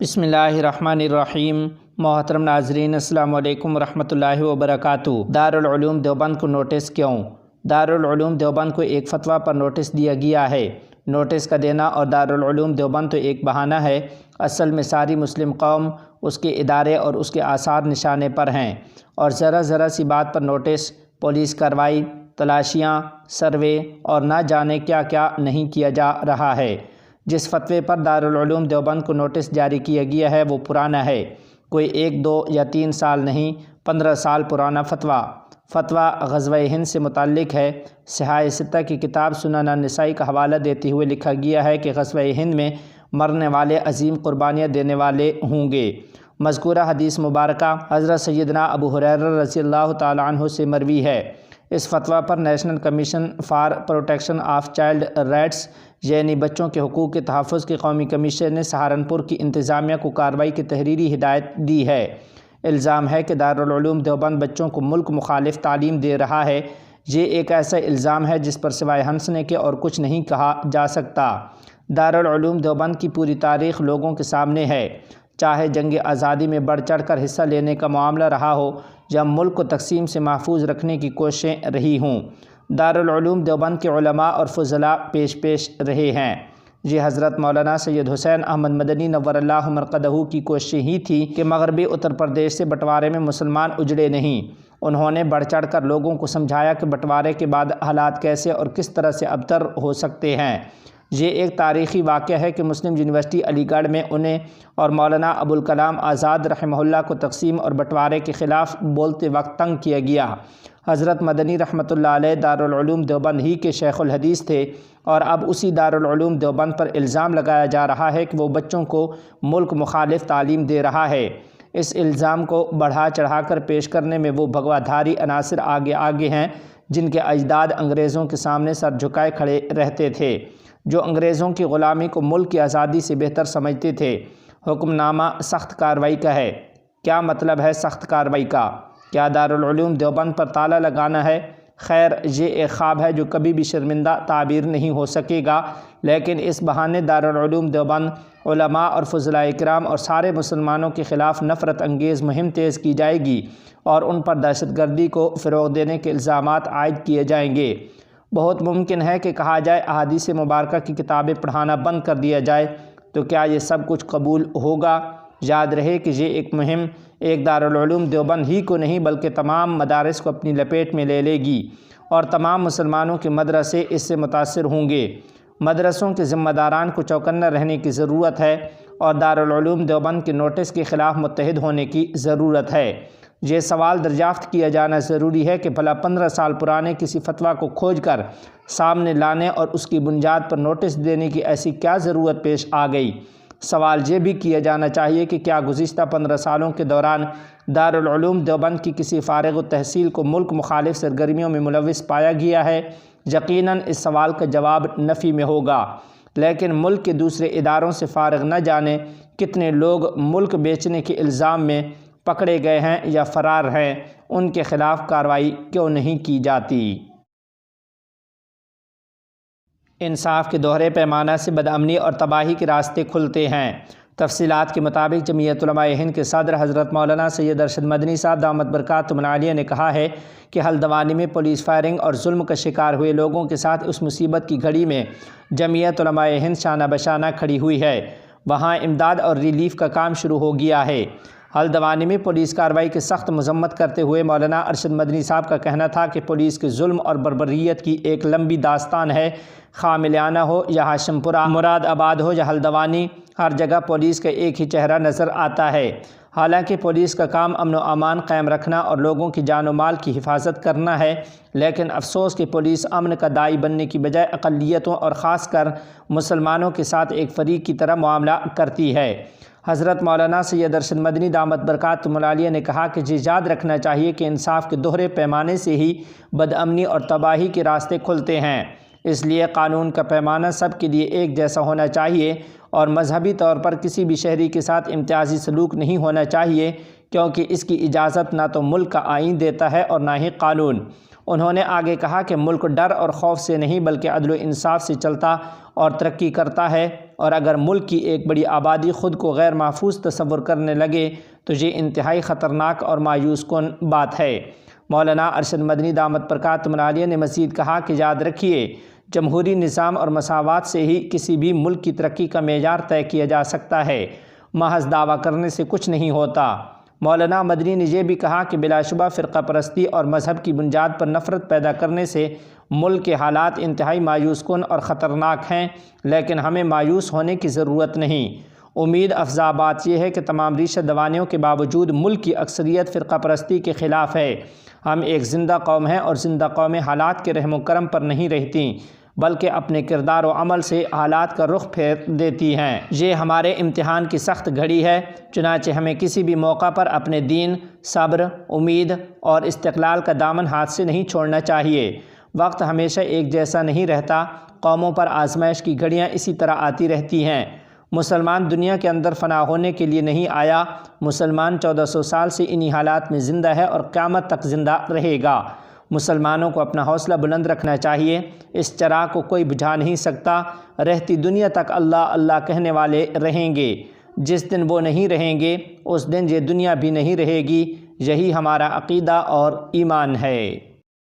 بسم اللہ الرحمن الرحیم۔ محترم ناظرین، السلام علیکم ورحمۃ اللہ وبرکاتہ۔ دارالعلوم دیوبند کو نوٹس کیوں؟ دارالعلوم دیوبند کو ایک فتویٰ پر نوٹس دیا گیا ہے۔ نوٹس کا دینا اور دارالعلوم دیوبند تو ایک بہانہ ہے، اصل میں ساری مسلم قوم اس کے ادارے اور اس کے آثار نشانے پر ہیں، اور ذرا سی بات پر نوٹس، پولیس کارروائی، تلاشیاں، سروے اور نہ جانے کیا کیا نہیں کیا جا رہا ہے۔ جس فتوے پر دارالعلوم دیوبند کو نوٹس جاری کیا گیا ہے وہ پرانا ہے، کوئی 1، 2 یا 3 سال نہیں، 15 سال پرانا فتویٰ غزوہ ہند سے متعلق ہے۔ صحاح ستہ کی کتاب سنن النسائی کا حوالہ دیتے ہوئے لکھا گیا ہے کہ غزوہ ہند میں مرنے والے عظیم قربانیاں دینے والے ہوں گے۔ مذکورہ حدیث مبارکہ حضرت سیدنا ابو ہریرہ رضی اللہ تعالیٰ عنہ سے مروی ہے۔ اس فتویٰ پر national commission for protection of child rights یعنی بچوں کے حقوق کے تحفظ کی قومی کمیشن نے سہارنپور کی انتظامیہ کو کارروائی کی تحریری ہدایت دی ہے۔ الزام ہے کہ دارالعلوم دیوبند بچوں کو ملک مخالف تعلیم دے رہا ہے۔ یہ ایک ایسا الزام ہے جس پر سوائے ہنسنے کے اور کچھ نہیں کہا جا سکتا۔ دارالعلوم دیوبند کی پوری تاریخ لوگوں کے سامنے ہے، چاہے جنگ آزادی میں بڑھ چڑھ کر حصہ لینے کا معاملہ رہا ہو یا ملک کو تقسیم سے محفوظ رکھنے کی کوششیں رہی ہوں، دارالعلوم دیوبند کے علماء اور فضلاء پیش رہے ہیں۔ یہ حضرت مولانا سید حسین احمد مدنی نور اللہ مرقدہ کی کوششیں ہی تھی کہ مغربی اتر پردیش سے بٹوارے میں مسلمان اجڑے نہیں۔ انہوں نے بڑھ چڑھ کر لوگوں کو سمجھایا کہ بٹوارے کے بعد حالات کیسے اور کس طرح سے ابتر ہو سکتے ہیں۔ یہ ایک تاریخی واقعہ ہے کہ مسلم یونیورسٹی علی گڑھ میں انہیں اور مولانا ابوالکلام آزاد رحمہ اللہ کو تقسیم اور بٹوارے کے خلاف بولتے وقت تنگ کیا گیا۔ حضرت مدنی رحمۃ اللہ علیہ دارالعلوم دیوبند ہی کے شیخ الحدیث تھے، اور اب اسی دارالعلوم دیوبند پر الزام لگایا جا رہا ہے کہ وہ بچوں کو ملک مخالف تعلیم دے رہا ہے۔ اس الزام کو بڑھا چڑھا کر پیش کرنے میں وہ بھگوا دھاری عناصر آگے ہیں جن کے اجداد انگریزوں کے سامنے سر جھکائے کھڑے رہتے تھے، جو انگریزوں کی غلامی کو ملک کی آزادی سے بہتر سمجھتے تھے۔ حکم نامہ سخت کارروائی کا ہے۔ کیا مطلب ہے سخت کارروائی کا؟ کیا دارالعلوم دیوبند پر تالا لگانا ہے؟ خیر، یہ ایک خواب ہے جو کبھی بھی شرمندہ تعبیر نہیں ہو سکے گا، لیکن اس بہانے دارالعلوم دیوبند، علماء اور فضلاء کرام اور سارے مسلمانوں کے خلاف نفرت انگیز مہم تیز کی جائے گی اور ان پر دہشت گردی کو فروغ دینے کے الزامات عائد کیے جائیں گے۔ بہت ممکن ہے کہ کہا جائے احادیث مبارکہ کی کتابیں پڑھانا بند کر دیا جائے، تو کیا یہ سب کچھ قبول ہوگا؟ یاد رہے کہ یہ ایک مہم ایک دارالعلوم دیوبند ہی کو نہیں بلکہ تمام مدارس کو اپنی لپیٹ میں لے گی، اور تمام مسلمانوں کے مدرسے اس سے متاثر ہوں گے۔ مدرسوں کے ذمہ داران کو چوکنا رہنے کی ضرورت ہے اور دارالعلوم دیوبند کے نوٹس کے خلاف متحد ہونے کی ضرورت ہے۔ یہ سوال دریافت کیا جانا ضروری ہے کہ بھلا 15 سال پرانے کسی فتویٰ کو کھوج کر سامنے لانے اور اس کی بنیاد پر نوٹس دینے کی ایسی کیا ضرورت پیش آ گئی؟ سوال یہ بھی کیا جانا چاہیے کہ کیا گزشتہ 15 سالوں کے دوران دارالعلوم دیوبند کی کسی فارغ التحصیل کو ملک مخالف سرگرمیوں میں ملوث پایا گیا ہے؟ یقیناً اس سوال کا جواب نفی میں ہوگا، لیکن ملک کے دوسرے اداروں سے فارغ نہ جانے کتنے لوگ ملک بیچنے کے الزام میں پکڑے گئے ہیں یا فرار ہیں، ان کے خلاف کارروائی کیوں نہیں کی جاتی؟ انصاف کے دوہرے پیمانہ سے بدامنی اور تباہی کے راستے کھلتے ہیں۔ تفصیلات کے مطابق جمعیت علماء ہند کے صدر حضرت مولانا سید ارشد مدنی صاحب دامت برکاتہم العالیہ نے کہا ہے کہ ہلدوانی میں پولیس فائرنگ اور ظلم کا شکار ہوئے لوگوں کے ساتھ اس مصیبت کی گھڑی میں جمعیت علماء ہند شانہ بشانہ کھڑی ہوئی ہے۔ وہاں امداد اور ریلیف کا کام شروع ہو گیا ہے۔ ہلدوانی میں پولیس کارروائی کی سخت مذمت کرتے ہوئے مولانا ارشد مدنی صاحب کا کہنا تھا کہ پولیس کے ظلم اور بربریت کی ایک لمبی داستان ہے، خواہ ملیانہ ہو یا ہاشم پورہ، مراد آباد ہو یا ہلدوانی، ہر جگہ پولیس کا ایک ہی چہرہ نظر آتا ہے۔ حالانکہ پولیس کا کام امن و امان قائم رکھنا اور لوگوں کی جان و مال کی حفاظت کرنا ہے، لیکن افسوس کہ پولیس امن کا داعی بننے کی بجائے اقلیتوں اور خاص کر مسلمانوں کے ساتھ ایک فریق کی طرح معاملہ کرتی ہے۔ حضرت مولانا سید ارشد مدنی دامت برکاتہم العالیہ نے کہا کہ یہ یاد رکھنا چاہیے کہ انصاف کے دوہرے پیمانے سے ہی بدامنی اور تباہی کے راستے کھلتے ہیں۔ اس لیے قانون کا پیمانہ سب کے لیے ایک جیسا ہونا چاہیے اور مذہبی طور پر کسی بھی شہری کے ساتھ امتیازی سلوک نہیں ہونا چاہیے، کیونکہ اس کی اجازت نہ تو ملک کا آئین دیتا ہے اور نہ ہی قانون۔ انہوں نے آگے کہا کہ ملک ڈر اور خوف سے نہیں بلکہ عدل و انصاف سے چلتا اور ترقی کرتا ہے، اور اگر ملک کی ایک بڑی آبادی خود کو غیر محفوظ تصور کرنے لگے تو یہ انتہائی خطرناک اور مایوس کن بات ہے۔ مولانا ارشد مدنی دامت برکاتہم العالیہ نے مزید کہا کہ یاد رکھیے، جمہوری نظام اور مساوات سے ہی کسی بھی ملک کی ترقی کا معیار طے کیا جا سکتا ہے، محض دعویٰ کرنے سے کچھ نہیں ہوتا۔ مولانا مدنی نے یہ بھی کہا کہ بلا شبہ فرقہ پرستی اور مذہب کی بنیاد پر نفرت پیدا کرنے سے ملک کے حالات انتہائی مایوس کن اور خطرناک ہیں، لیکن ہمیں مایوس ہونے کی ضرورت نہیں۔ امید افزا بات یہ ہے کہ تمام ریشہ دوانیوں کے باوجود ملک کی اکثریت فرقہ پرستی کے خلاف ہے۔ ہم ایک زندہ قوم ہیں، اور زندہ قومیں حالات کے رحم و کرم پر نہیں رہتیں، بلکہ اپنے کردار و عمل سے حالات کا رخ پھیر دیتی ہیں۔ یہ ہمارے امتحان کی سخت گھڑی ہے، چنانچہ ہمیں کسی بھی موقع پر اپنے دین، صبر، امید اور استقلال کا دامن ہاتھ سے نہیں چھوڑنا چاہیے۔ وقت ہمیشہ ایک جیسا نہیں رہتا، قوموں پر آزمائش کی گھڑیاں اسی طرح آتی رہتی ہیں۔ مسلمان دنیا کے اندر فنا ہونے کے لیے نہیں آیا، مسلمان 1400 سال سے انہی حالات میں زندہ ہے اور قیامت تک زندہ رہے گا۔ مسلمانوں کو اپنا حوصلہ بلند رکھنا چاہیے، اس چراغ کو کوئی بجھا نہیں سکتا۔ رہتی دنیا تک اللہ اللہ کہنے والے رہیں گے، جس دن وہ نہیں رہیں گے اس دن یہ دنیا بھی نہیں رہے گی۔ یہی ہمارا عقیدہ اور ایمان ہے۔